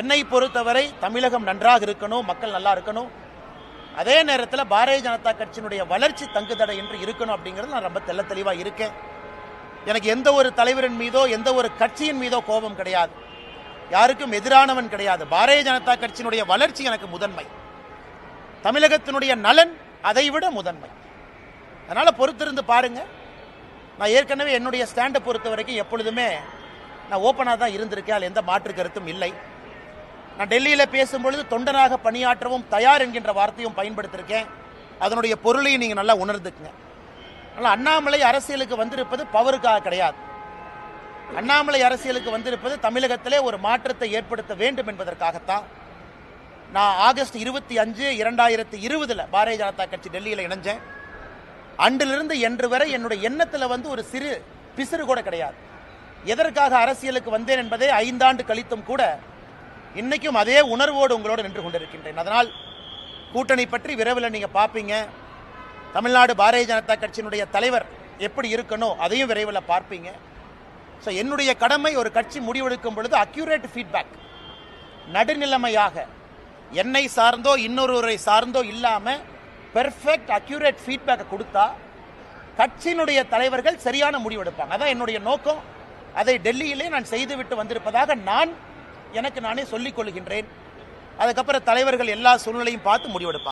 என்னை பொறுத்தவரை தமிழகம் நன்றாக இருக்கணும், மக்கள் நல்லா இருக்கணும். அதே நேரத்தில் பாரதிய ஜனதா கட்சியினுடைய வளர்ச்சி தங்குதடை என்று இருக்கணும் அப்படிங்கிறது நான் ரொம்ப தெளிவாக இருக்கேன். எனக்கு எந்த ஒரு தலைவரின் மீதோ எந்த ஒரு கட்சியின் மீதோ கோபம் கிடையாது, யாருக்கும் எதிரானவன் கிடையாது. பாரதிய ஜனதா கட்சியினுடைய வளர்ச்சி எனக்கு முதன்மை, தமிழகத்தினுடைய நலன் அதைவிட முதன்மை. அதனால பொறுத்திருந்து பாருங்க. நான் ஏற்கனவே என்னுடைய ஸ்டாண்டை பொறுத்த வரைக்கும் எப்பொழுதுமே நான் ஓப்பனாக தான் இருந்திருக்கேன், அதில் எந்த மாற்று கருத்தும் இல்லை. நான் டெல்லியில் பேசும்பொழுது தொண்டனாக பணியாற்றவும் தயார் என்கின்ற வார்த்தையும் பயன்படுத்தியிருக்கேன். அதனுடைய பொருளையும் நீங்கள் நல்லா உணர்ந்துக்குங்க. அதனால் அண்ணாமலை அரசியலுக்கு வந்திருப்பது பவருக்காக கிடையாது. அண்ணாமலை அரசியலுக்கு வந்திருப்பது தமிழகத்திலே ஒரு மாற்றத்தை ஏற்படுத்த வேண்டும் என்பதற்காகத்தான். நான் ஆகஸ்ட் 25, 2020 பாரதிய ஜனதா கட்சி டெல்லியில் இணைஞ்சேன். அன்றிலிருந்து என்று வரை என்னுடைய எண்ணத்தில் ஒரு சிறு பிசிறு கூட கிடையாது. எதற்காக அரசியலுக்கு வந்தேன் என்பதே 5 ஆண்டு கழித்தும் கூட இன்னைக்கும் அதே உணர்வோடு உங்களோடு நின்று கொண்டிருக்கின்றேன். அதனால் கூட்டணி பற்றி விரைவில் நீங்கள் பார்ப்பீங்க. தமிழ்நாடு பாரதிய ஜனதா கட்சியினுடைய தலைவர் எப்படி இருக்கணும் அதையும் விரைவில் பார்ப்பீங்க. ஸோ என்னுடைய கடமை ஒரு கட்சி முடிவெடுக்கும் பொழுது அக்யூரேட் ஃபீட்பேக், நடுநிலைமையாக என்னை சார்ந்தோ இன்னொருவரை சார்ந்தோ இல்லாமல் பெர்ஃபெக்ட் அக்யூரேட் ஃபீட்பேக்கை கொடுத்தா கட்சியினுடைய தலைவர்கள் சரியான முடிவெடுப்பாங்க. அதான் என்னுடைய நோக்கம். அதை டெல்லியிலே நான் செய்துவிட்டு வந்திருப்பதாக எனக்கு நானே சொல்லிக் கொள்கின்றேன். அதுக்கப்புறம் தலைவர்கள் எல்லா சூழ்நிலையும் பார்த்து முடிவெடுப்பாங்க.